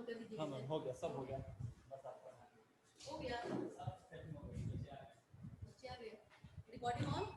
कर दीजिए। हाँ मैम, हो गया, सब हो गया। हो गया, बच्चे आ गए, recording on.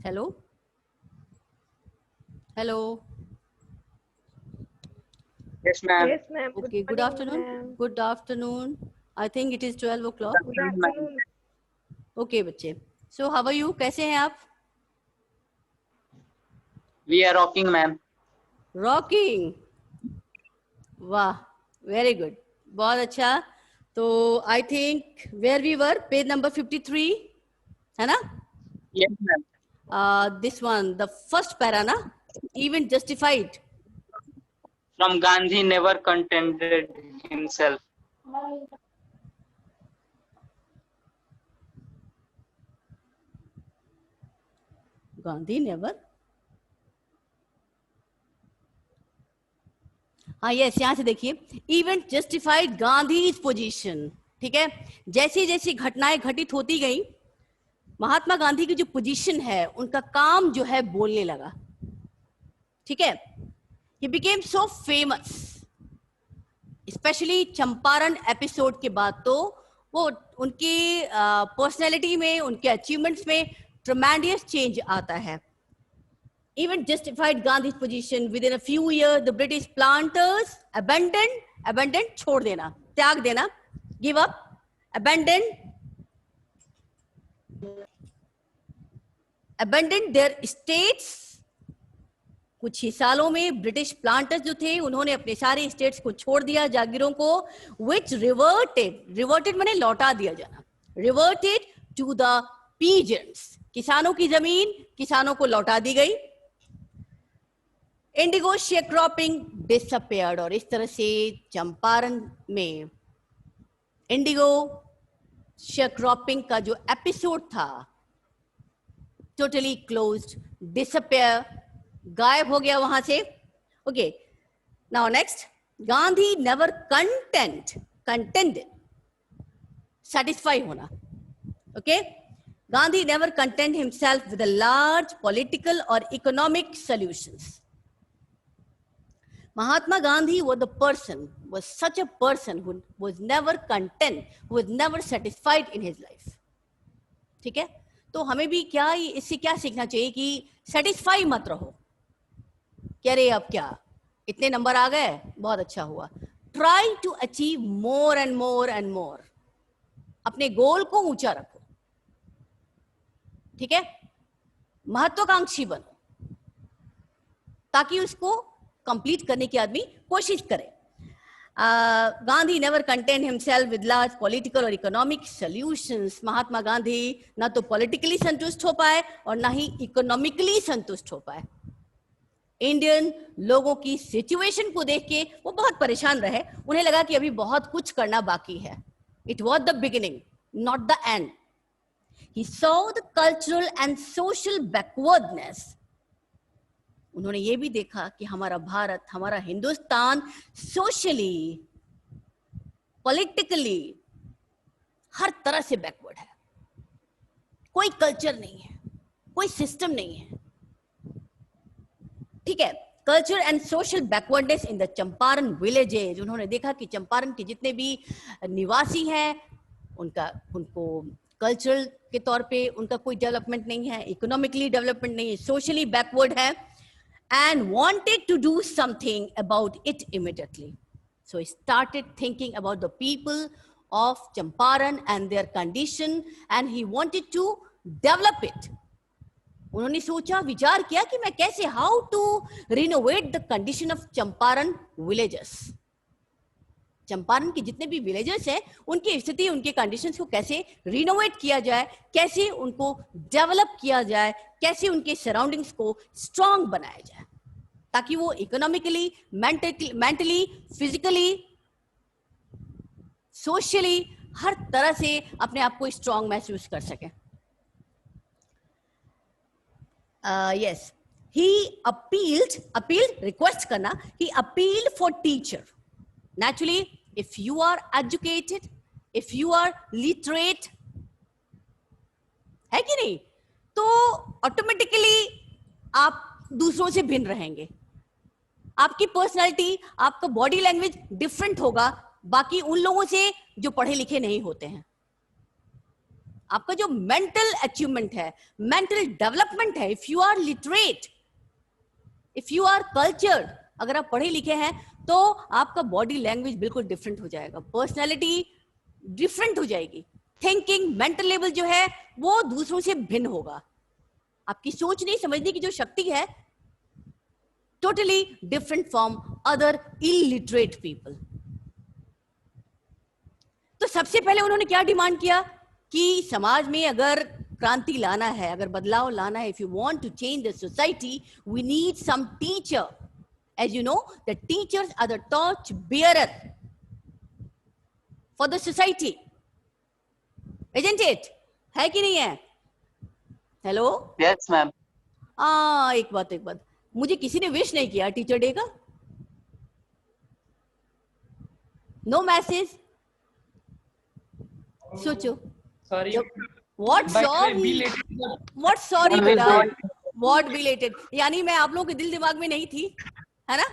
Hello hello, Yes, ma'am. Yes, ma'am. okay, good morning, afternoon, ma'am. good afternoon. I think it is 12 Good o'clock. Good afternoon, ma'am. afternoon. Okay बच्चे, so how are you, कैसे हैं आप? We are rocking, ma'am. Rocking, वाह, very good, बहुत अच्छा। तो I think where we were, page number 53 है ना? Yes, ma'am. This one, the first para ना, even justified. From Gandhi never contented himself. Gandhi never, हाँ यस, यहां से देखिए, इवन जस्टिफाइड गांधी पोजीशन। ठीक है, जैसी जैसी घटनाएं घटित होती गई, महात्मा गांधी की जो पोजीशन है, उनका काम जो है बोलने लगा। ठीक है, he became so famous, specially Champaran episode के बाद तो वो उनकी पर्सनैलिटी में, उनके अचीवमेंट्स में ट्रमेंडियस चेंज आता है। Even justified Gandhi's position. Within a few years, the British planters abandoned, छोड़ देना, त्याग देना, give up, abandoned their estates. कुछ ही सालों में ब्रिटिश प्लांटर्स जो थे, उन्होंने अपने सारे स्टेट्स को छोड़ दिया, जागीरों को, which reverted माने लौटा दिया जाना, reverted to the peasants, किसानों की जमीन किसानों को लौटा दी गई। इंडिगो शेयरक्रॉपिंग डिसअपियर्ड, और इस तरह से चंपारण में इंडिगो शेयरक्रॉपिंग का जो एपिसोड था, टोटली क्लोज्ड, डिसअपियर, गायब हो गया वहां से। Okay, now next, Gandhi never contented, satisfy होना। Okay, Gandhi never content himself with large political और economic solutions. Mahatma Gandhi was such a person who was never content, who was never satisfied in his life. ठीक है, तो हमें भी क्या इससे क्या सीखना चाहिए कि सेटिस्फाई मत रहो। कह रहे अब क्या, इतने नंबर आ गए, बहुत अच्छा हुआ। Try to achieve more and more and more, अपने गोल को ऊंचा रखो। ठीक है, महत्वाकांक्षी बनो, ताकि उसको कंप्लीट करने की आदमी कोशिश करे। Gandhi never content himself with large political और इकोनॉमिक सॉल्यूशंस। महात्मा गांधी ना तो पॉलिटिकली संतुष्ट हो पाए और ना ही इकोनॉमिकली संतुष्ट हो पाए। इंडियन लोगों की सिचुएशन को देख के वो बहुत परेशान रहे, उन्हें लगा कि अभी बहुत कुछ करना बाकी है। It was the beginning, not the end. He saw the cultural and social backwardness. उन्होंने ये भी देखा कि हमारा भारत, हमारा हिंदुस्तान सोशली, पॉलिटिकली हर तरह से बैकवर्ड है। कोई कल्चर नहीं है, कोई सिस्टम नहीं है। ठीक है, culture and social backwardness in the Champaran villages. उन्होंने देखा कि चंपारण के जितने भी निवासी हैं, उनको कल्चरल के तौर पे उनका कोई डेवलपमेंट नहीं है, इकोनॉमिकली डेवलपमेंट नहीं है, सोशली बैकवर्ड है। and wanted to do something about it immediately. So he started thinking about the people of Champaran and their condition, and he wanted to develop it. उन्होंने सोचा, विचार किया कि मैं कैसे, how to renovate the condition of Champaran villages. Champaran के जितने भी विलेजेस हैं, उनकी स्थिति, उनके कंडीशंस को कैसे रिनोवेट किया जाए, कैसे उनको डेवलप किया जाए, कैसे उनके सराउंडिंग्स को स्ट्रांग बनाया जाए, ताकि वो इकोनॉमिकली, मेंटली, फिजिकली, सोशली, हर तरह से अपने आप को स्ट्रांग महसूस कर सकें. Yes, he appealed, request करना, he appealed for teacher. Naturally, if you are educated, if you are literate, है कि नहीं, तो ऑटोमेटिकली आप दूसरों से भिन्न रहेंगे. आपकी पर्सनालिटी, आपका बॉडी लैंग्वेज डिफरेंट होगा बाकी उन लोगों से जो पढ़े लिखे नहीं होते हैं. आपका जो मेंटल अचीवमेंट है, मेंटल डेवलपमेंट है, if you are literate, if you are cultured, अगर आप पढ़े लिखे हैं तो आपका बॉडी लैंग्वेज बिल्कुल डिफरेंट हो जाएगा, पर्सनालिटी डिफरेंट हो जाएगी, थिंकिंग, मेंटल लेवल जो है वो दूसरों से भिन्न होगा. आपकी सोचने समझने की जो शक्ति है totally different from other illiterate people. तो सबसे पहले उन्होंने क्या डिमांड किया कि समाज में अगर क्रांति लाना है, अगर बदलाव लाना है, if you want to change the society, we need some teacher. As you know, the teachers are the torch bearer for the society, isn't it? है कि नहीं है? हेलो? Yes, ma'am. एक बात, मुझे किसी ने विश नहीं किया टीचर डे का. No message. सोचो. Sorry. What By the way, sorry? belated. What sorry We बेटा? don't- What belated? यानी मैं आप लोगों के दिल दिमाग में नहीं थी, है ना?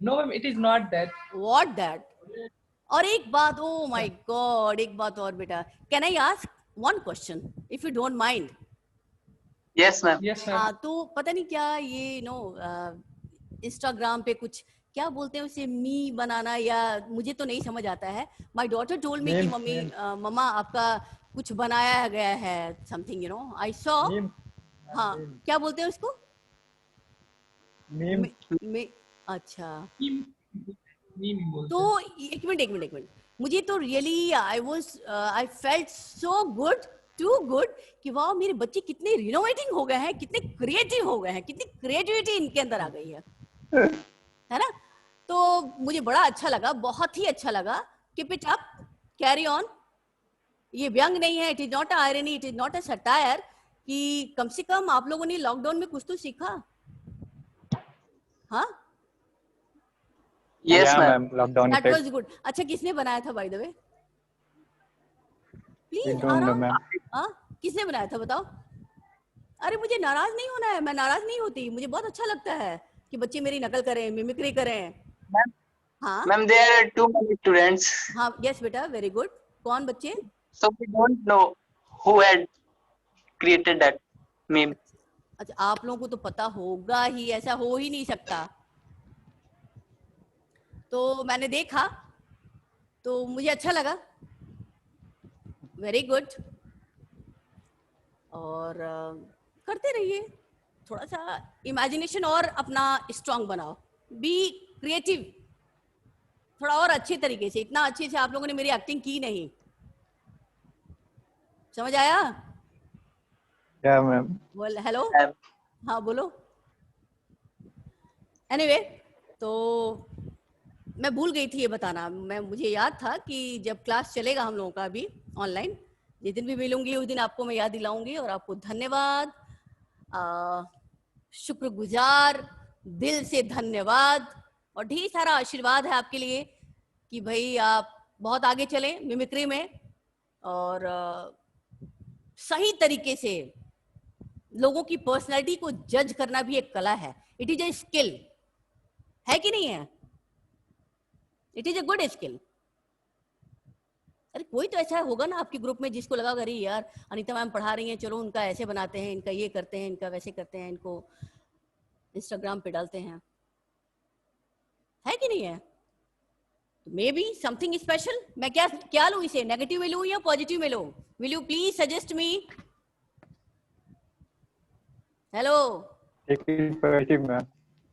No, ma'am, it is not that. What that? और एक बात, oh my God, एक बात और बेटा. Can I ask one question, if you don't mind? Yes, ma'am. Yes, ma'am. तो पता नहीं क्या ये इंस्टाग्राम पे कुछ क्या बोलते हैं उसे, मी बनाना, या मुझे तो नहीं समझ आता है. माई डॉटर टोल्ड मी कि मम्मी, मम्मा आपका कुछ बनाया गया है, समथिंग, आई सॉ. हाँ, क्या बोलते हैं उसको? अच्छा. तो एक मिनट, मुझे तो really I felt so good, too good कि वाह, मेरे बच्चे कितने रिनोवेटिंग हो गए हैं, कितने क्रिएटिव हो गए हैं, कितनी क्रिएटिविटी इनके अंदर आ गई है ना. तो मुझे बड़ा अच्छा लगा, बहुत ही अच्छा लगा. Keep it up, carry on. ये व्यंग नहीं है, it is not a irony, it is not a satire, कि कम से कम आप लोगों ने लॉकडाउन में कुछ तो सीखा. हाँ, Yes, ma'am. Lockdown that effect. Was good. अच्छा, किसने बनाया था by the way? We please don't know, ma'am. हाँ, किसने बनाया था बताओ. अरे मुझे नाराज नहीं होना है, मैं नाराज नहीं होती, मुझे बहुत अच्छा लगता है कि बच्चे मेरी नकल करें, मिमिक्री करें. Ma'am, हाँ ma'am, there are too many students, हाँ, यस बेटा, वेरी गुड. कौन बच्चे? so we don't know who had created that meme. अच्छा, आप लोगों को तो पता होगा ही, ऐसा हो ही नहीं सकता. तो मैंने देखा तो मुझे अच्छा लगा, वेरी गुड. और करते रहिए, थोड़ा सा इमेजिनेशन और अपना स्ट्रांग बनाओ, बी क्रिएटिव, थोड़ा और अच्छे तरीके से. इतना अच्छे से आप लोगों ने मेरी एक्टिंग की नहीं, समझ आया? Yeah, ma'am. बोल हेलो. Ma'am. हाँ बोलो. एनीवे, तो मैं भूल गई थी ये बताना. मुझे याद था कि जब क्लास चलेगा हम लोगों का अभी ऑनलाइन, जिस दिन भी मिलूंगी उस दिन आपको मैं याद दिलाऊंगी. और आपको धन्यवाद, शुक्रगुजार, दिल से धन्यवाद, और ढेर सारा आशीर्वाद है आपके लिए कि भाई आप बहुत आगे चलें मिमिक्री में, और सही तरीके से लोगों की पर्सनैलिटी को जज करना भी एक कला है. इट इज ए स्किल, है कि नहीं है? It is a good skill. अरे कोई तो ऐसा होगा ना आपके ग्रुप में जिसको लगा, अरे यार अनीता मैम पढ़ा रही हैं, चलो उनका ऐसे बनाते हैं, इनका ये करते हैं, इनका वैसे करते हैं, इनको इंस्टाग्राम पे डालते हैं, है कि नहीं है? May be something special. मैं क्या लूं इसे, नेगेटिव में लूं या पॉजिटिव में लूं? Will you please suggest me? Hello, Take it positive, ma'am.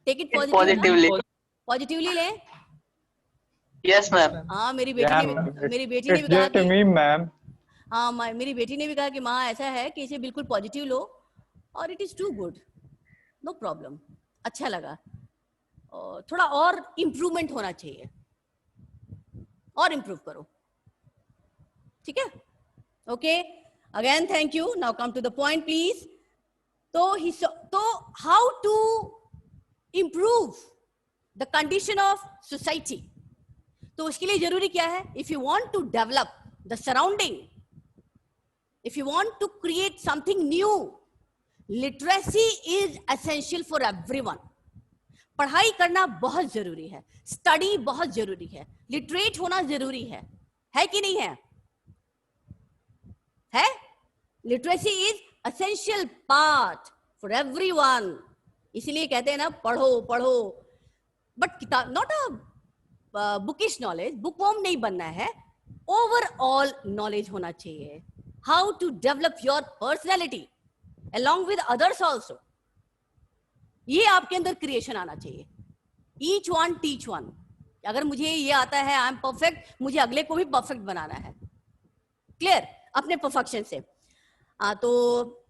Take it Positively. Positively ले। Yes, ma'am. हाँ, मेरी Yeah, बेटी ma'am. ने भी It's कहा just a कि meme, ma'am. हाँ, मेरी बेटी ने भी कहा कि माँ ऐसा है कि इसे बिल्कुल पॉजिटिव लो, और it is too good, no problem, अच्छा लगा। और थोड़ा और इम्प्रूवमेंट होना चाहिए, और इम्प्रूव करो, ठीक है? Okay, again thank you. Now come to the point please. तो how to improve the condition of society? तो उसके लिए जरूरी क्या है? If you want to develop the surrounding, if you want to create something new, literacy is essential for everyone. पढ़ाई करना बहुत जरूरी है, स्टडी बहुत जरूरी है, लिटरेट होना जरूरी है कि नहीं है? है? Literacy is essential part for everyone. इसीलिए कहते हैं ना, पढ़ो पढ़ो, बट किताब not a bookish knowledge, bookworm नहीं बनना है, ओवरऑल नॉलेज होना चाहिए। How to develop your personality along with others also. ये आपके अंदर क्रिएशन आना चाहिए। Each one teach one. अगर मुझे ये आता है, आई एम परफेक्ट, मुझे अगले को भी परफेक्ट बनाना है। क्लियर? अपने परफेक्शन से। तो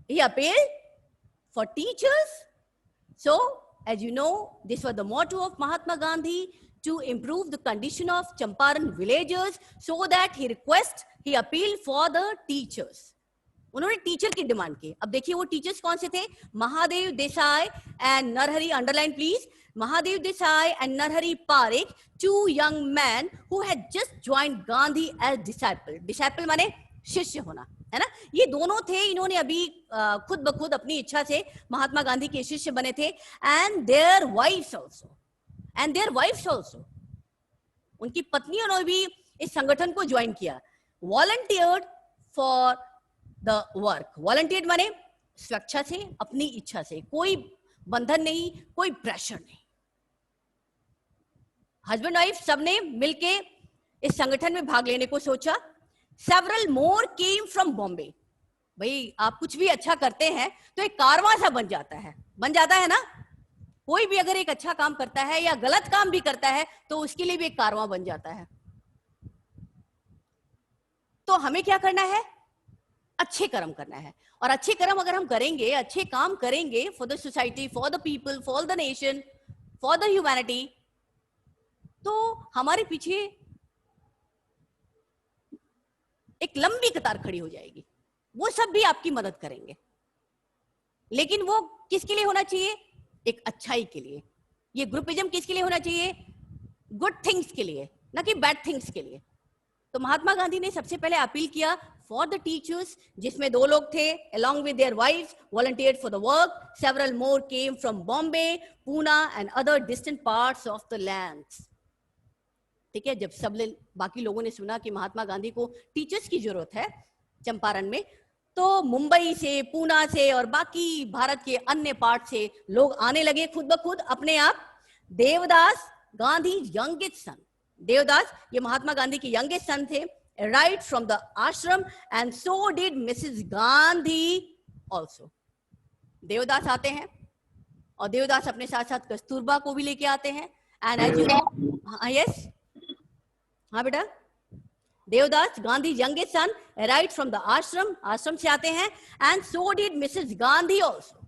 ये appeal for teachers. So, as you know, this was the motto of Mahatma Gandhi, to improve the condition of Champaran villagers, so that he appealed for the teachers. उन्होंने teacher की demand की। अब देखिए वो teachers कौन से थे? Mahadev Desai and Narhari, underline please, Mahadev Desai and Narhari Parekh, two young men who had just joined Gandhi as disciple. Disciple माने शिष्य होना, है ना? ये दोनों थे, इन्होंने अभी खुद ब खुद अपनी इच्छा से महात्मा गांधी के शिष्य बने थे। एंड देयर वाइफ्स ऑल्सो, उनकी पत्नियों ने भी इस संगठन को ज्वाइन किया। Volunteered for the work. Volunteered माने स्वेच्छा से, अपनी इच्छा से, कोई बंधन नहीं, कोई प्रेशर नहीं। हस्बैंड वाइफ सबने मिलके इस संगठन में भाग लेने को सोचा। Several more came from Bombay. भाई आप कुछ भी अच्छा करते हैं तो एक कारवां सा बन जाता है ना? कोई भी अगर एक अच्छा काम करता है या गलत काम भी करता है तो उसके लिए भी एक कारवां बन जाता है। तो हमें क्या करना है? अच्छे कर्म करना है। और अच्छे कर्म अगर हम करेंगे, अच्छे काम करेंगे for the society, for the people, for the nation, for the humanity, तो हमारे पीछे एक लंबी कतार खड़ी हो जाएगी। वो सब भी आपकी मदद करेंगे, लेकिन वो किसके लिए होना चाहिए? एक अच्छाई के लिए। ये ग्रुपिज्म किसके लिए होना चाहिए? गुड थिंग्स के लिए, ना कि बैड थिंग्स के लिए। तो महात्मा गांधी ने सबसे पहले अपील किया फॉर द टीचर्स, जिसमें 2 लोग थे, along with their wives, volunteered for the work. Several more came from Bombay, Pune and other distant parts of the lands. ठीक है, जब सब बाकी लोगों ने सुना कि महात्मा गांधी को टीचर्स की जरूरत है चंपारण में, तो मुंबई से, पूना से और बाकी भारत के अन्य पार्ट से लोग आने लगे खुद ब खुद अपने आप। देवदास, गांधी यंगेस्ट सन, देवदास ये महात्मा गांधी के यंगेस्ट सन थे, right from the ashram, and so did Mrs. Gandhi also. Devdas आते हैं और देवदास अपने साथ साथ कस्तूरबा को भी लेके आते हैं। And as you know, yes, हाँ बेटा, Devdas, Gandhi youngest son, right from the ashram, ashram से आते हैं। And so did Mrs Gandhi also,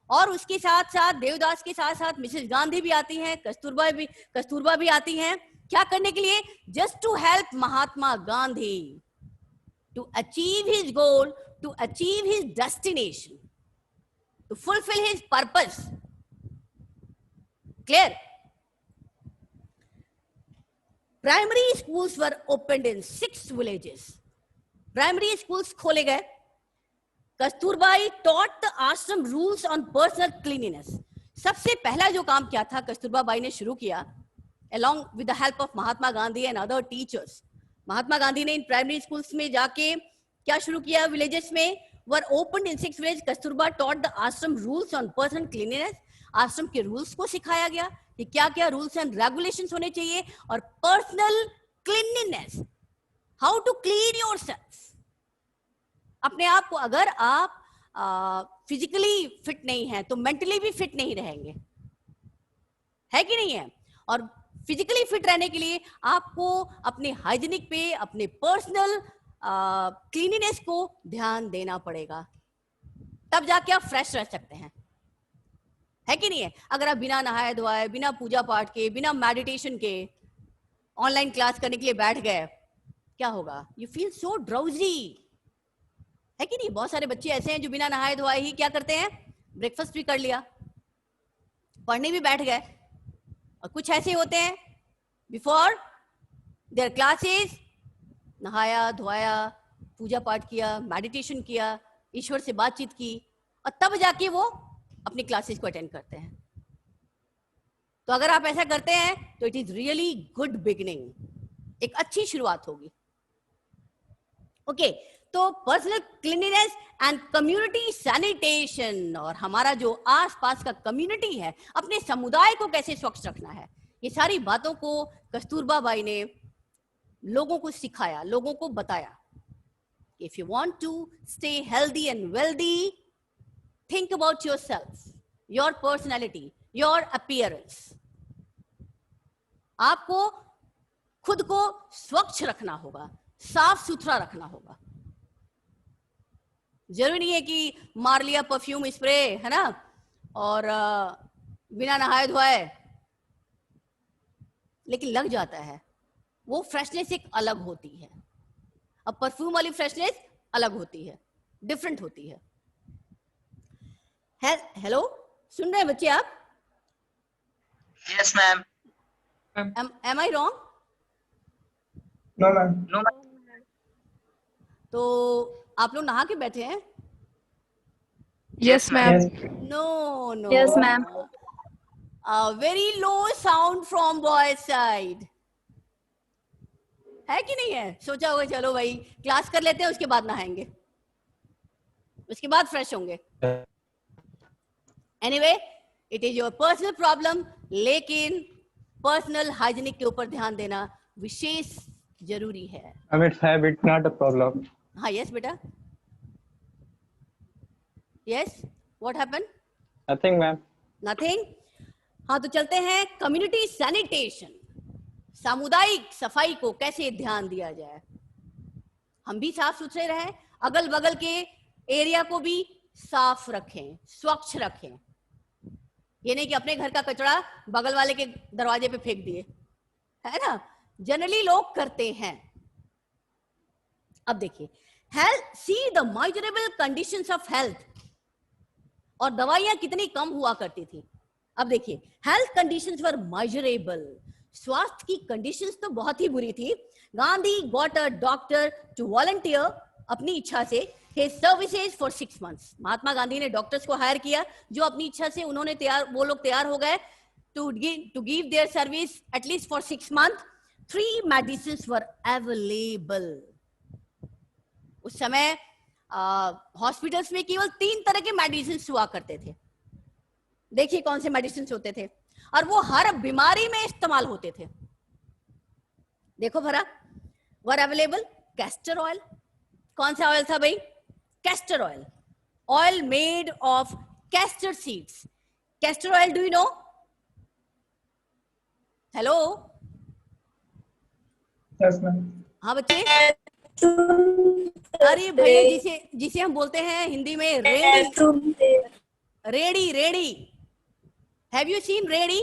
और उसके साथ साथ देवदास के साथ साथ मिसेस गांधी भी आती हैं, कस्तूरबा भी आती हैं। क्या करने के लिए? Just to help Mahatma Gandhi to achieve his goal, to achieve his destination, to fulfil his purpose. Clear? Primary schools were opened in 6 villages. Primary schools खोले गए। Kasturbai taught the ashram rules on personal cleanliness. सबसे पहला जो काम क्या था Kasturba by ने शुरू किया, along with the help of Mahatma Gandhi and other teachers. महात्मा गांधी ने इन प्राइमरी स्कूल्स में जाके क्या शुरू किया? विलेजेस में were opened in 6 villages. Kasturba taught the ashram rules on personal cleanliness. आश्रम के रूल्स को सिखाया गया कि क्या क्या रूल्स एंड रेगुलेशंस होने चाहिए, और personal cleanliness, how to clean yourself. अपने आप को, अगर आप फिजिकली फिट नहीं है तो मेंटली भी फिट नहीं रहेंगे, है कि नहीं है. और फिजिकली फिट रहने के लिए आपको अपने हाइजीनिक पे, अपने पर्सनल क्लीनिनेस को ध्यान देना पड़ेगा, तब जाके आप फ्रेश रह सकते हैं, है कि नहीं है. अगर आप बिना नहाए धोए, बिना पूजा पाठ के, बिना मेडिटेशन के ऑनलाइन क्लास करने के लिए बैठ गए, क्या होगा? यू फील सो ड्राउजी, है कि नहीं. बहुत सारे बच्चे ऐसे हैं जो बिना नहाए धोए ही क्या करते हैं, ब्रेकफास्ट भी कर लिया, पढ़ने भी बैठ गए. और कुछ ऐसे होते हैं बिफोर देयर क्लासेस नहाया धोया, पूजा पाठ किया, मेडिटेशन किया, ईश्वर से बातचीत की, और तब जाके वो अपनी क्लासेस को अटेंड करते हैं. तो अगर आप ऐसा करते हैं तो it is really good beginning, एक अच्छी शुरुआत होगी. ओके, तो personal cleanliness and community sanitation, और हमारा जो आसपास का कम्युनिटी है, अपने समुदाय को कैसे स्वच्छ रखना है, ये सारी बातों को कस्तूरबा बाई ने लोगों को सिखाया, लोगों को बताया. If you want to stay healthy and wealthy, think about yourself, your personality, your appearance. आपको खुद को स्वच्छ रखना होगा, साफ सुथरा रखना होगा. जरूरी नहीं है कि मार लिया परफ्यूम स्प्रे, है ना, और बिना नहाए धोए, लेकिन लग जाता है. वो फ्रेशनेस एक अलग होती है. अब परफ्यूम वाली फ्रेशनेस अलग होती है, डिफरेंट होती है. हेलो, सुन रहे हैं बच्चे आप? Yes, ma'am. Am I wrong? No, ma'am. No, ma'am. तो आप लोग नहा के बैठे हैं? Yes, ma'am. No. Yes, ma'am. A very low sound from boys side. है कि नहीं है? सोचा होगा चलो भाई क्लास कर लेते हैं, उसके बाद नहाएंगे, उसके बाद फ्रेश होंगे. Anyway, it is your personal problem, लेकिन पर्सनल हाइजीनिक के ऊपर ध्यान देना विशेष जरूरी है. I mean, it's habit, not a problem. हाँ, यस बेटा, yes. What happened? Nothing, ma'am. Nothing. हाँ, तो चलते हैं कम्युनिटी सैनिटेशन, सामुदायिक सफाई को कैसे ध्यान दिया जाए. हम भी साफ सुथरे रहें, अगल बगल के एरिया को भी साफ रखें, स्वच्छ रखें. ये नहीं कि अपने घर का कचरा बगल वाले के दरवाजे पे फेंक दिए, है ना, जनरली लोग करते हैं. अब देखिए, health, see the measurable conditions of health, और दवाइयां कितनी कम हुआ करती थी. अब देखिए, हेल्थ कंडीशंस वर मेजरेबल, स्वास्थ्य की कंडीशंस तो बहुत ही बुरी थी. Gandhi got a doctor to volunteer, अपनी इच्छा से, his services for 6 months. महात्मा गांधी ने डॉक्टर्स को हायर किया जो अपनी इच्छा से वो लोग तैयार हो गए to give their service at least for 6 months. 3 medicines were available. उस समय हॉस्पिटल्स में केवल 3 तरह के मेडिसिन हुआ करते थे. देखिए कौन से मेडिसिन होते थे, और वो हर बीमारी में इस्तेमाल होते थे. देखो भरा, वर अवेलेबल कैस्टर ऑयल. कौन सा ऑयल था भाई? Castor oil. Oil made of castor seeds. Castor oil, do you know? Hello, Yes, ma'am. हाँ बच्चे. अरे भैया, जिसे हम बोलते हैं हिंदी में रेड़ी. रेड़ी. हैव यू सीन रेड़ी?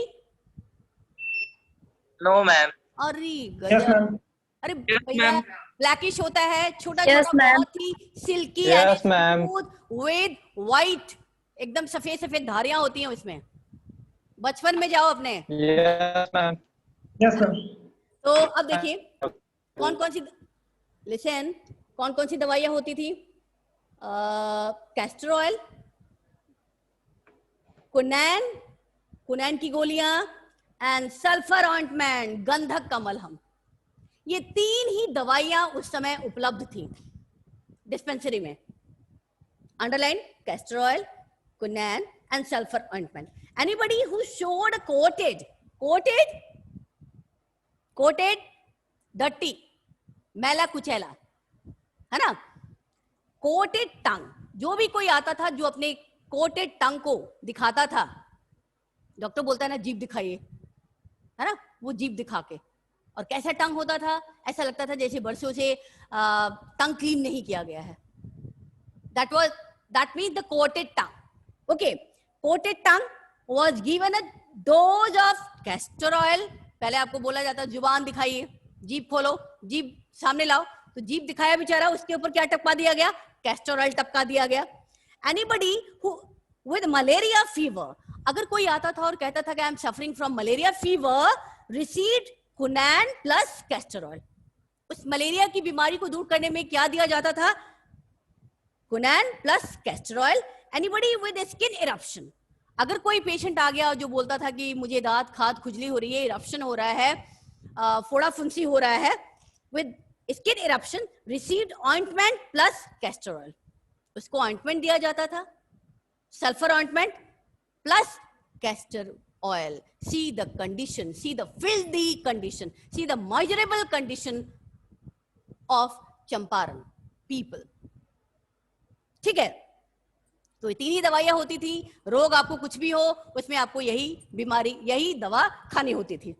No, ma'am. अरे Yes, गजब. ma'am. अरे भैया, ब्लैकिश होता है, छोटा Yes, छोटा, ma'am. बहुत ही silky, Yes, ma'am. With white, एकदम सफेद सफेद धारियां होती हैं उसमें. बचपन में जाओ अपने. Yes, ma'am. Yes, ma'am. तो अब देखिए कौन कौन सी, लिसन, कौन कौन सी दवाइयां होती थी. कैस्टर ऑयल, कुनैन की गोलियां, एंड सल्फर ऑइंटमेंट, गंधक का मलहम. ये 3 ही दवाइयां उस समय उपलब्ध थी डिस्पेंसरी में. Underline castor oil, quinine, and sulfur ointment. Anybody who showed coated, dirty, मैला कुचैला, है ना? कोटेड टंग, जो भी कोई आता था जो अपने कोटेड टंग को दिखाता था, डॉक्टर बोलता है ना जीभ दिखाइए, है ना? वो जीभ दिखा के, और कैसा टंग होता था, ऐसा लगता था जैसे बरसों से टंग क्लीन नहीं किया गया है. That means the coated tongue. Okay, coated tongue was given a dose of castor oil. पहले आपको बोला जाता जुबान दिखाइए, जीभ खोलो, जीभ सामने लाओ, तो जीभ दिखाया बेचारा, उसके ऊपर क्या टपका दिया गया? कैस्टर ऑयल टपका दिया गया. Anybody who with malaria fever, अगर कोई आता था और कहता था कि I am suffering from malaria fever, received quinine plus castor oil. उस मलेरिया की बीमारी को दूर करने में क्या दिया जाता था? quinine plus castor oil. Anybody with skin eruption, अगर कोई पेशेंट आ गया जो बोलता था कि मुझे दांत खाद खुजली हो रही है, इरप्शन हो रहा है, फोड़ा फुंसी हो रहा है, with skin eruption received ointment plus castor oil. उसको ointment दिया जाता था, sulfur ointment plus castor oil. See the condition, see the filthy condition, see the miserable condition of Champaran people. ठीक है, तो ये तीन ही दवाइयां होती थी. रोग आपको कुछ भी हो, उसमें आपको यही बीमारी, यही दवा खानी होती थी.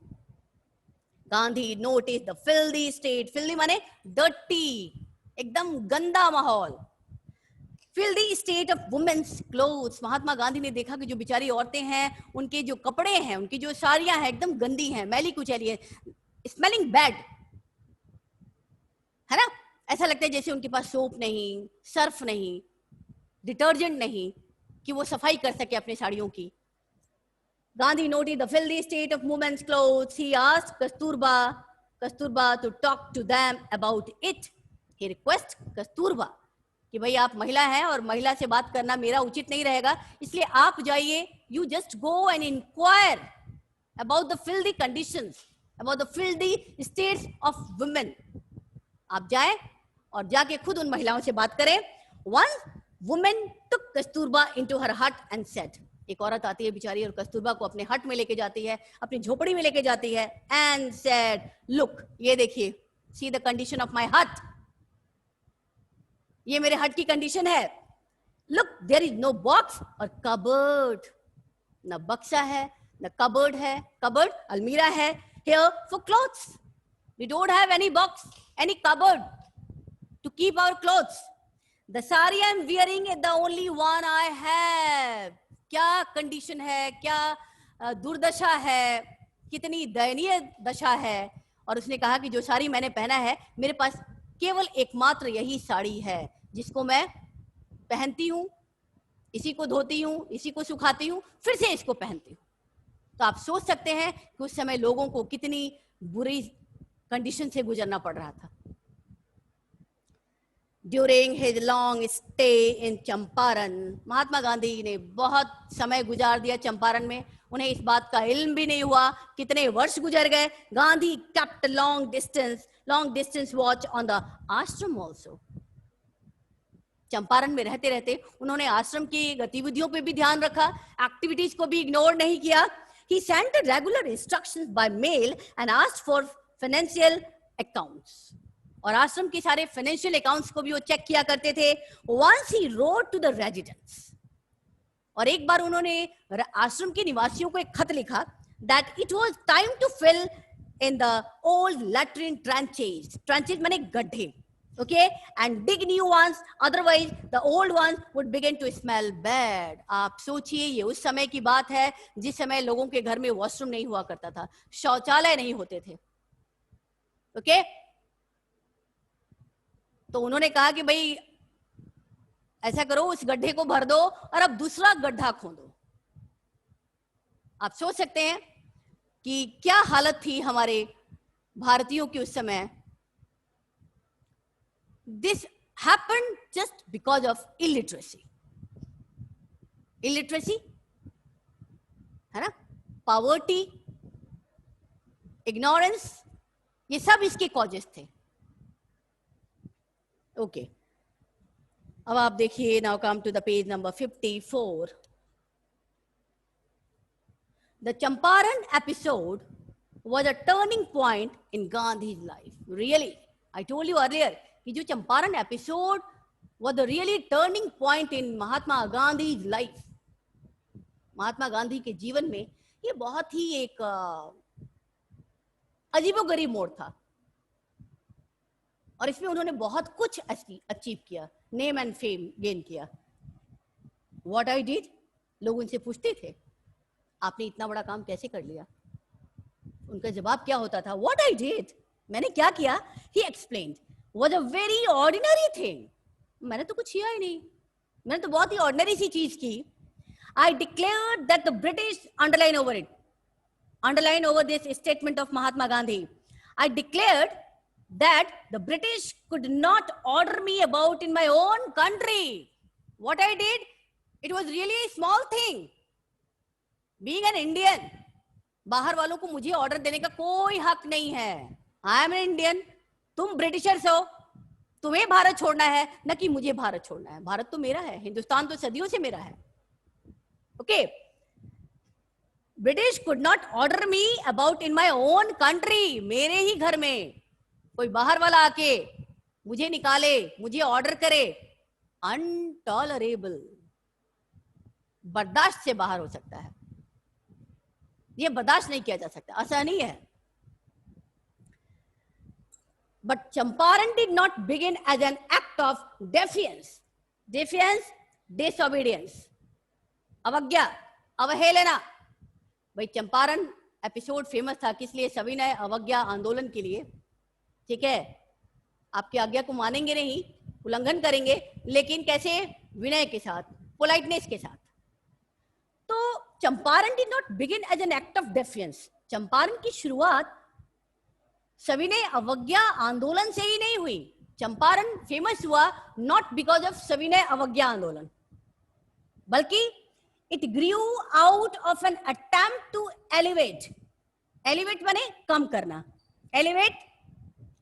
Gandhi notice the filthy state, filthy माने डर्टी, एकदम गंदा माहौल, filthy state of women's clothes. Mahatma Gandhi ने देखा कि जो बेचारी औरतें हैं, उनके जो कपड़े हैं, उनकी जो साड़ियां हैं, एकदम गंदी हैं, मैली कुचैली है, स्मेलिंग बैड, है ना? ऐसा लगता है जैसे उनके पास सोप नहीं, सर्फ नहीं, डिटर्जेंट नहीं कि वो सफाई कर सके अपने साड़ियों की. Gandhi noted the filthy state of women's clothes. He asked Kasturba to talk to them about it. He requested Kasturba कि भाई आप महिला हैं और महिला से बात करना मेरा उचित नहीं रहेगा, इसलिए आप जाइए, you just go and inquire about the filthy conditions, about the filthy states of women. आप जाएं और जाके खुद उन महिलाओं से बात करें. One woman took Kasturba into her hut and said, एक औरत आती है बेचारी और कस्तूरबा को अपने हट में लेके जाती है, अपनी झोपड़ी में लेके जाती है, and said, look, ये देखिए, see the condition of my hut, ये मेरे हट की कंडीशन है. Look, there is no box or cupboard, न बक्सा है, न cupboard है, cupboard अलमीरा है, here for clothes, we don't have any box, any cupboard to keep our clothes. The sari I am wearing is the only one I have. क्या condition है, क्या दुर्दशा है, कितनी दयनीय दशा है. और उसने कहा कि जो साड़ी मैंने पहना है, मेरे पास केवल एकमात्र यही साड़ी है जिसको मैं पहनती हूँ, इसी को धोती हूँ, इसी को सुखाती हूँ, फिर से इसको पहनती हूँ. तो आप सोच सकते हैं कि उस समय लोगों को कितनी बुरी कंडीशन से गुजरना पड़ रहा था. During his long stay in Champaran, महात्मा गांधी ने बहुत समय गुजार दिया चंपारण में. उन्हें इस बात का इल्म भी नहीं हुआ कितने वर्ष गुजर गए. Gandhi kept long distance watch on the ashram also. Champaran में रहते रहते उन्होंने आश्रम की गतिविधियों पे भी ध्यान रखा, एक्टिविटीज को भी इग्नोर नहीं किया. He sent regular instructions by mail and asked for financial accounts. और आश्रम के सारे फाइनेंशियल अकाउंट्स को भी वो चेक किया करते थे. Once he wrote to the residents, और एक बार उन्होंने आश्रम के निवासियों को एक खत लिखा that it was time to fill in the old latrine trenches. Trenches माने गड्ढे, okay, and dig new ones, otherwise the old ones would begin to smell bad. आप सोचिए, ये उस समय की बात है जिस समय लोगों के घर में वॉशरूम नहीं हुआ करता था, शौचालय नहीं होते थे, okay? तो उन्होंने कहा कि भाई ऐसा करो, उस गड्ढे को भर दो और अब दूसरा गड्ढा खोदो. आप सोच सकते हैं कि क्या हालत थी हमारे भारतीयों की उस समय. This happened just because of illiteracy. Illiteracy है ना, पॉवर्टी, इग्नोरेंस, ये सब इसके कॉजेस थे. ओके, अब आप देखिए, now come to the page number 54. The Champaran episode was a turning point in Gandhi's life. Really, I told you earlier कि जो Champaran episode was the really turning point in Mahatma Gandhi's life. Mahatma Gandhi के जीवन में ये बहुत ही एक अजीबोगरीब मोड़ था और इसमें उन्होंने बहुत कुछ अचीव किया, नेम एंड फेम गेन किया. व्हाट आई डिड, लोग उनसे पूछते थे आपने इतना बड़ा काम कैसे कर लिया. उनका जवाब क्या होता था, व्हाट आई डिड, मैंने क्या किया. ही explained, was a very ordinary thing, मैंने तो कुछ किया ही नहीं, मैंने तो बहुत ही ऑर्डिनरी सी चीज की. I declare that the British, underline over it, underline over this statement of Mahatma Gandhi. I declared that the British could not order me about in my own country. What I did, it was really a small thing. Being an Indian, बाहर वालों को मुझे order देने का कोई हक नहीं है. I am an Indian, तुम ब्रिटिशर्स हो, तुम्हें भारत छोड़ना है, न कि मुझे भारत छोड़ना है. भारत तो मेरा है, हिंदुस्तान तो सदियों से मेरा है. Okay. British could not order me about in my own country. मेरे ही घर में कोई बाहर वाला आके मुझे निकाले, मुझे ऑर्डर करे, अनटॉलरेबल, बर्दाश्त से बाहर हो सकता है, ये बर्दाश्त नहीं किया जा सकता, असहनीय है. But Champaran did not begin as an act of defiance. Defiance, disobedience, अवज्ञा, अवहेलना. भाई चंपारण एपिसोड फेमस था किस लिए, सविनय अवज्ञा आंदोलन के लिए. ठीक है, आपकी आज्ञा को मानेंगे नहीं, उल्लंघन करेंगे, लेकिन कैसे, विनय के साथ, पोलाइटनेस के साथ. तो Champaran did not begin as an act of defiance. Champaran की शुरुआत सविनय अवज्ञा आंदोलन से ही नहीं हुई. चंपारण फेमस हुआ नॉट बिकॉज ऑफ सविनय अवज्ञा आंदोलन, बल्कि it grew out of an attempt to elevate. elevate माने कम करना, elevate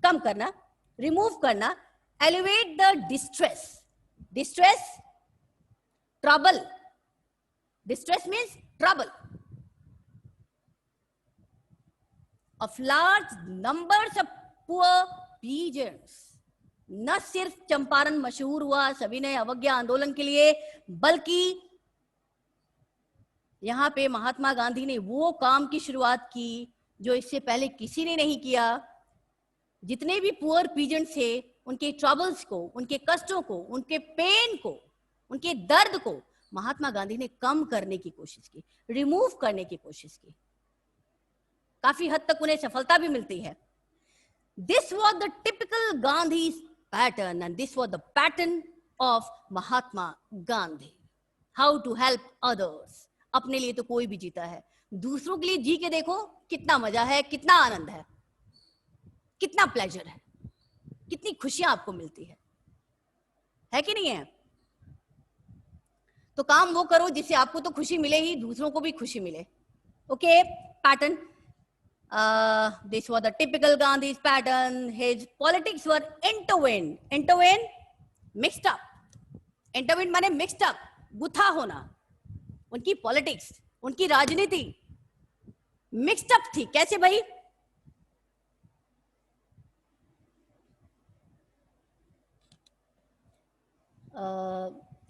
कम करना, remove करना, elevate the distress. distress, trouble. distress means trouble of large numbers of poor peasants. न सिर्फ चंपारण मशहूर हुआ सविनय अवज्ञा आंदोलन के लिए, बल्कि यहां पे महात्मा गांधी ने वो काम की शुरुआत की जो इससे पहले किसी ने नहीं किया. जितने भी पुअर पीजेंट थे, उनके ट्रबल्स को, उनके कष्टों को, उनके पेन को, उनके दर्द को महात्मा गांधी ने कम करने की कोशिश की, रिमूव करने की कोशिश की. काफी हद तक उन्हें सफलता भी मिलती है. This was the typical Gandhi pattern and this was the pattern of Mahatma Gandhi. How to help others. अपने लिए तो कोई भी जीता है, दूसरों के लिए जी के देखो कितना मजा है, कितना आनंद कितना प्लेजर है, कितनी खुशियां आपको मिलती है कि नहीं है. तो काम वो करो जिससे आपको तो खुशी मिले ही, दूसरों को भी खुशी मिले. Okay, pattern. This was the typical Gandhi's pattern. His politics were intervene. Intervene, mixed up. Intervene माने मिक्स्ड अप, गुथा होना. उनकी पॉलिटिक्स, उनकी राजनीति मिक्स्ड अप थी. कैसे भाई,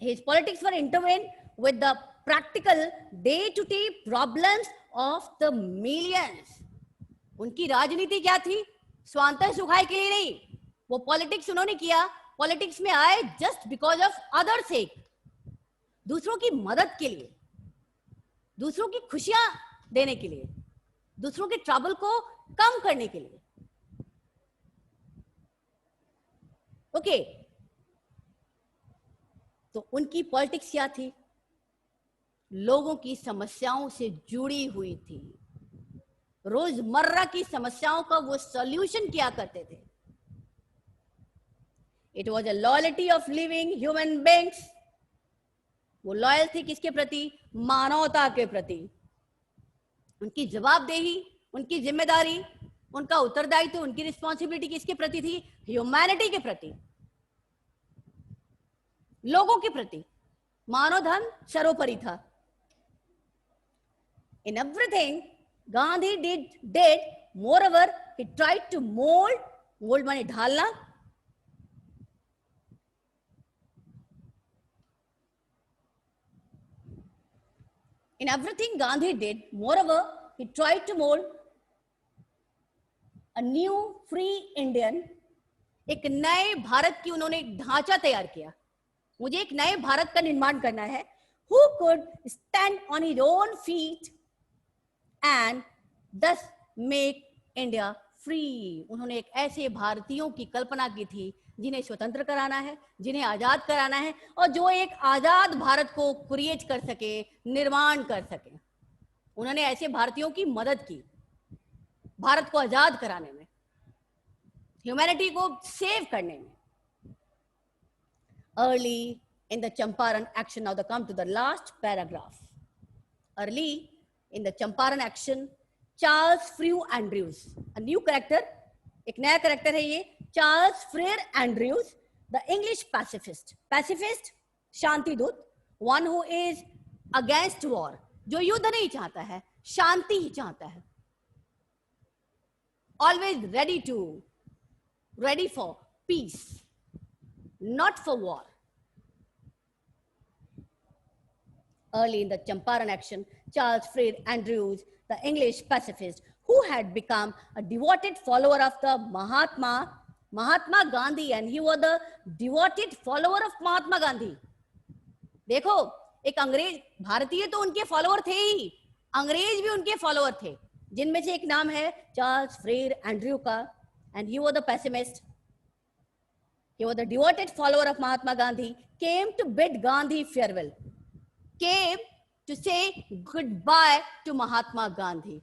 his politics were intertwined with the practical day-to-day problems of the millions. उनकी राजनीति क्या थी, स्वांतः सुखाय के लिए नहीं. वो पॉलिटिक्स उन्होंने किया, पॉलिटिक्स में आए जस्ट बिकॉज ऑफ अदर सेक, दूसरों की मदद के लिए, दूसरों की खुशियां देने के लिए, दूसरों के ट्रबल को कम करने के लिए. ओके, तो उनकी पॉलिटिक्स क्या थी, लोगों की समस्याओं से जुड़ी हुई थी. रोजमर्रा की समस्याओं का वो सॉल्यूशन किया करते थे. It was a loyalty of living human beings. वो लॉयल थी किसके प्रति, मानवता के प्रति. उनकी जवाबदेही, उनकी जिम्मेदारी, उनका उत्तरदायित्व, उनकी रिस्पॉन्सिबिलिटी किसके प्रति थी, ह्यूमैनिटी के प्रति. लोगों के प्रति मानव धर्म सर्वोपरि था. In everything Gandhi did moreover he tried to mold माने ढालना, in everything Gandhi did moreover he tried to mold a new free Indian. एक नए भारत की उन्होंने एक ढांचा तैयार किया. मुझे एक नए भारत का निर्माण करना है. Who could stand on his own feet and thus make India free. उन्होंने एक ऐसे भारतीयों की कल्पना की थी जिन्हें स्वतंत्र कराना है, जिन्हें आजाद कराना है और जो एक आजाद भारत को क्रिएट कर सके, निर्माण कर सके. उन्होंने ऐसे भारतीयों की मदद की भारत को आजाद कराने में, ह्यूमैनिटी को सेव करने में. Early in the Champaran action, now they come to the last paragraph. Early in the Champaran action, Charles Frew Andrews, a new character, एक नया character है ये, Charles Frew Andrews, the English pacifist. Pacifist, शांति दूत, one who is against war, जो युद्ध नहीं चाहता है, शांति ही चाहता है. Always ready for peace, not for war. Early in the Champaran action, Charles Frew Andrews, the English pacifist, who had become a devoted follower of the Mahatma Gandhi, and he was the devoted follower of Mahatma Gandhi. देखो, एक अंग्रेज, भारतीय तो उनके follower थे ही, अंग्रेज भी उनके फॉलोअर थे, जिनमें से एक नाम है चार्ल्स फ्रेर एंड्रयू का, and he was the pessimist. He was the devoted follower of Mahatma Gandhi, came to bid Gandhi farewell, came to say goodbye to Mahatma Gandhi.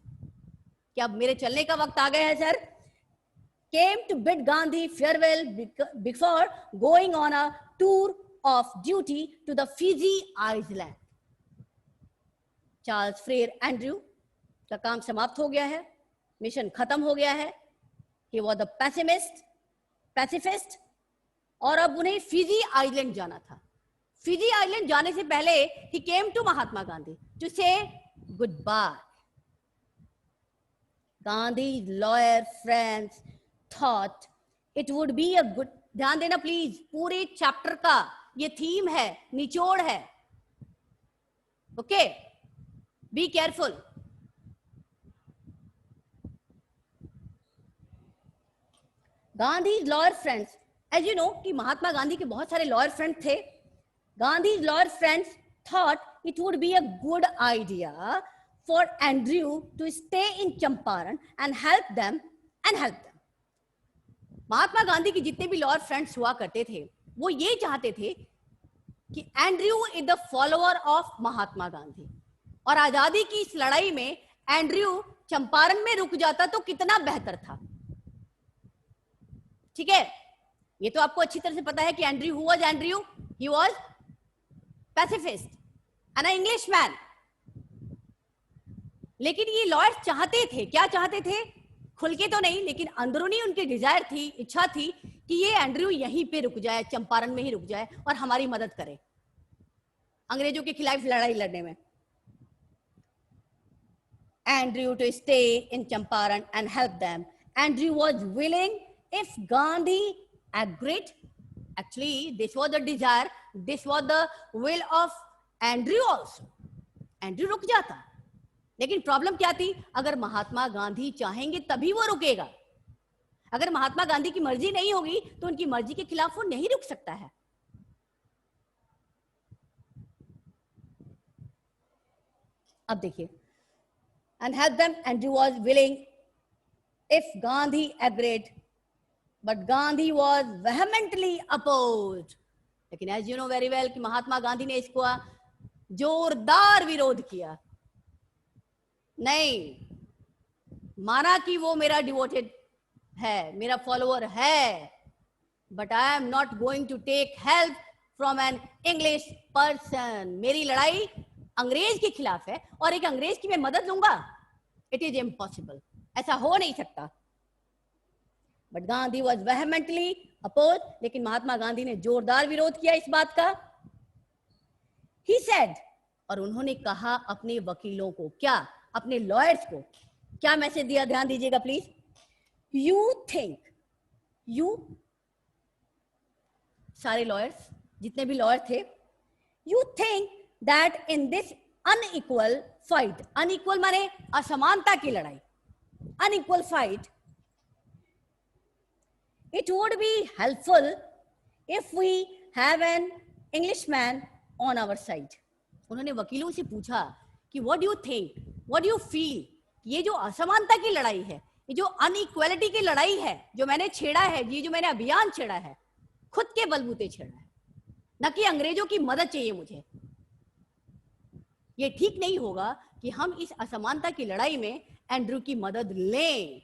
क्या अब मेरे चलने का वक्त आ गया है sir? Came to bid Gandhi farewell before going on a tour of duty to the Fiji Island. Charles Freer Andrew का काम समाप्त हो गया है, मिशन खत्म हो गया है. He was the pacifist, और अब उन्हें फिजी आइलैंड जाना था. फिजी आइलैंड जाने से पहले he came to Mahatma Gandhi to say goodbye. Gandhi's lawyer friends thought it would be a good, ध्यान देना प्लीज, पूरे चैप्टर का ये थीम है, निचोड़ है. Okay, be careful. Gandhi's lawyer friends, as you know कि महात्मा गांधी के बहुत सारे लॉयर फ्रेंड थे. Gandhi's lawyer friends thought it would be a good idea for Andrew to stay in Champaran and help them. Mahatma Gandhi के जितने भी लॉयर फ्रेंड्स हुआ करते थे, वो ये चाहते थे कि Andrew is the follower of Mahatma Gandhi, और आजादी की इस लड़ाई में एंड्रयू चंपारण में रुक जाता तो कितना बेहतर था. ठीक है, ये तो आपको अच्छी तरह से पता है कि Andrew, who was Andrew? He was pacifist and a Englishman. लेकिन ये लॉयर्स चाहते थे, क्या चाहते थे? खुल के तो नहीं, लेकिन अंदरूनी उनकी डिजायर थी, इच्छा थी कि ये एंड्रयू यहीं पे रुक जाए, चंपारण में ही रुक जाए और हमारी मदद करे अंग्रेजों के खिलाफ लड़ाई लड़ने में. Andrew to stay in Champaran and help them. Andrew was willing if Gandhi agreed. Actually, this was the desire, this was the will of Andrew also. Andrew रुक जाता, लेकिन प्रॉब्लम क्या थी? अगर महात्मा गांधी चाहेंगे तभी वो रुकेगा. अगर महात्मा गांधी की मर्जी नहीं होगी तो उनकी मर्जी के खिलाफ वो नहीं रुक सकता है. अब देखिए, and help them. Andrew was willing if Gandhi agreed, but Gandhi was vehemently opposed. लेकिन as you know very well कि महात्मा गांधी ने इसको जोरदार विरोध किया. नहीं माना कि वो मेरा डिवोटेड है, मेरा फॉलोअर है, but I am not going to take help from an English person. मेरी लड़ाई अंग्रेज के खिलाफ है और एक अंग्रेज की मैं मदद लूंगा, इट इज इम्पॉसिबल, ऐसा हो नहीं सकता. बट गांधी वॉज वेहेमेंटली अपोज, लेकिन महात्मा गांधी ने जोरदार विरोध किया इस बात का. he said, और उन्होंने कहा अपने वकीलों को, क्या, अपने लॉयर्स को क्या मैसेज दिया, ध्यान दीजिएगा प्लीज. यू थिंक, यू सारे लॉयर्स, जितने भी लॉयर थे, you think that in this unequal fight, unequal माने असमानता की लड़ाई, unequal fight, it would be helpful if we have an Englishman on our side. उन्होंने वकीलों से पूछा कि what do you think, what do you feel, ये जो असमानता की लड़ाई है, ये जो अनइक्वालिटी की लड़ाई है, जो मैंने छेड़ा है, ये जो मैंने अभियान छेड़ा है, खुद के बलबूते छेड़ा है, न कि अंग्रेजों की मदद चाहिए मुझे. ये ठीक नहीं होगा कि हम इस असमानता की लड़ाई में एंड्रू की मदद लें.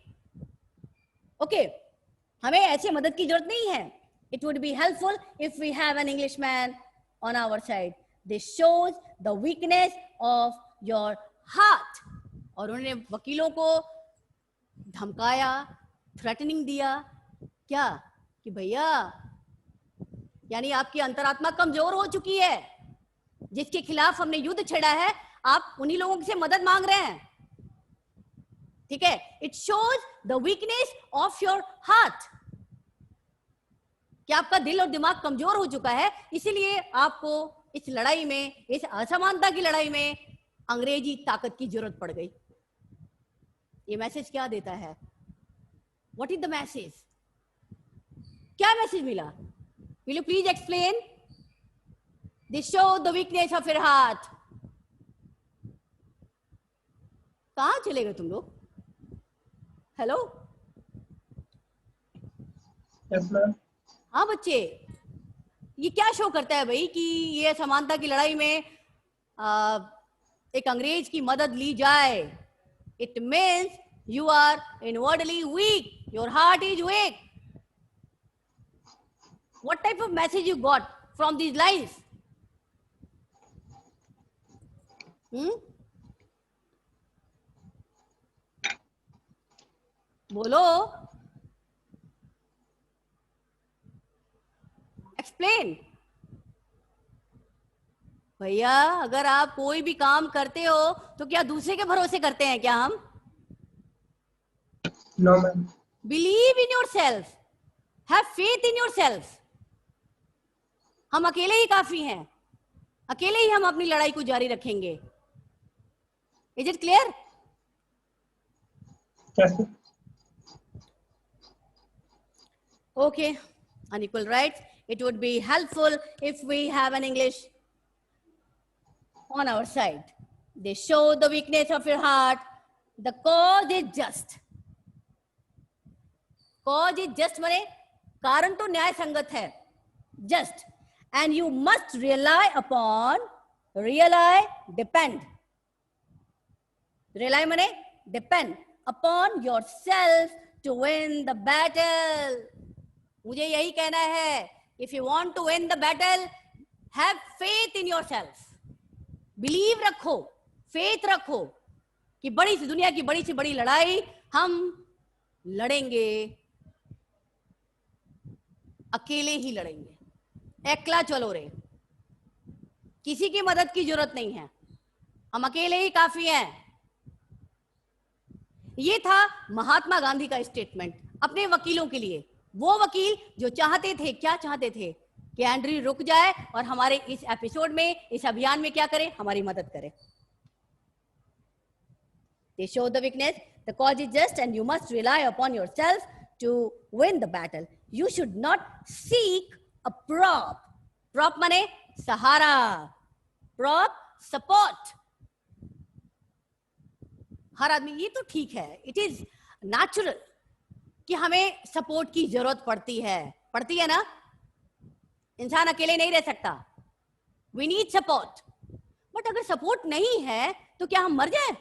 ओके, हमें ऐसी मदद की जरूरत नहीं है. It would be helpful if we have an English man on our side. This shows the weakness of your heart. और उन्होंने वकीलों को धमकाया, थ्रेटनिंग दिया, क्या, कि भैया यानी आपकी अंतरात्मा कमजोर हो चुकी है, जिसके खिलाफ हमने युद्ध छेड़ा है, आप उन्हीं लोगों से मदद मांग रहे हैं. ठीक है, it shows the weakness of your heart, कि आपका दिल और दिमाग कमजोर हो चुका है, इसीलिए आपको इस लड़ाई में, इस असमानता की लड़ाई में अंग्रेजी ताकत की जरूरत पड़ गई. ये मैसेज क्या देता है? What is the message? क्या मैसेज मिला? Will you please explain? This show the weakness of your heart. कहां चले गए तुम लोग? Hello, Yes, ma'am. हाँ बच्चे, ये क्या शो करता है भाई कि ये समानता की लड़ाई में एक अंग्रेज की मदद ली जाए. It means you are inwardly weak, your heart is weak. What type of message you got from these lines? बोलो, एक्सप्लेन. भैया अगर आप कोई भी काम करते हो तो क्या दूसरे के भरोसे करते हैं क्या हम? No, ma'am. Believe in your self, have faith in your self. हम अकेले ही काफी हैं, अकेले ही हम अपनी लड़ाई को जारी रखेंगे. Is it clear? Yes, sir. Okay, unequal rights. It would be helpful if we have an English on our side. They show the weakness of your heart. The cause is just. Cause is just माने कारण तो न्याय संगत है. Just. And you must rely upon, depend. Rely माने depend upon yourself to win the battle. मुझे यही कहना है, if you want to win the battle, have faith in yourself. Believe रखो, faith रखो कि बड़ी सी दुनिया की बड़ी से बड़ी लड़ाई हम लड़ेंगे, अकेले ही लड़ेंगे. एकला चलो रे, किसी की मदद की जरूरत नहीं है, हम अकेले ही काफी हैं. ये था महात्मा गांधी का स्टेटमेंट अपने वकीलों के लिए. वो वकील जो चाहते थे, क्या चाहते थे, कि एंड्रयू रुक जाए और हमारे इस एपिसोड में, इस अभियान में क्या करे, हमारी मदद करे. They show the weakness. The cause is just, and you must rely upon yourself to win the battle. You should not seek a prop. Prop माने सहारा, prop support. हर आदमी, ये तो ठीक है, इट इज नेचुरल कि हमें सपोर्ट की जरूरत पड़ती है ना. इंसान अकेले नहीं रह सकता. We need support. बट अगर सपोर्ट नहीं है तो क्या हम मर जाए?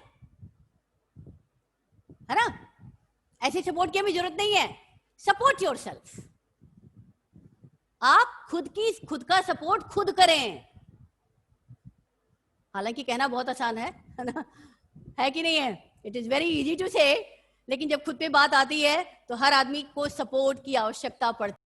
है ना? ऐसे सपोर्ट की हमें जरूरत नहीं है. Support yourself. आप खुद का सपोर्ट खुद करें. हालांकि कहना बहुत आसान है ना, है कि नहीं है? It is very easy to say, लेकिन जब खुद पे बात आती है तो हर आदमी को सपोर्ट की आवश्यकता पड़ती है.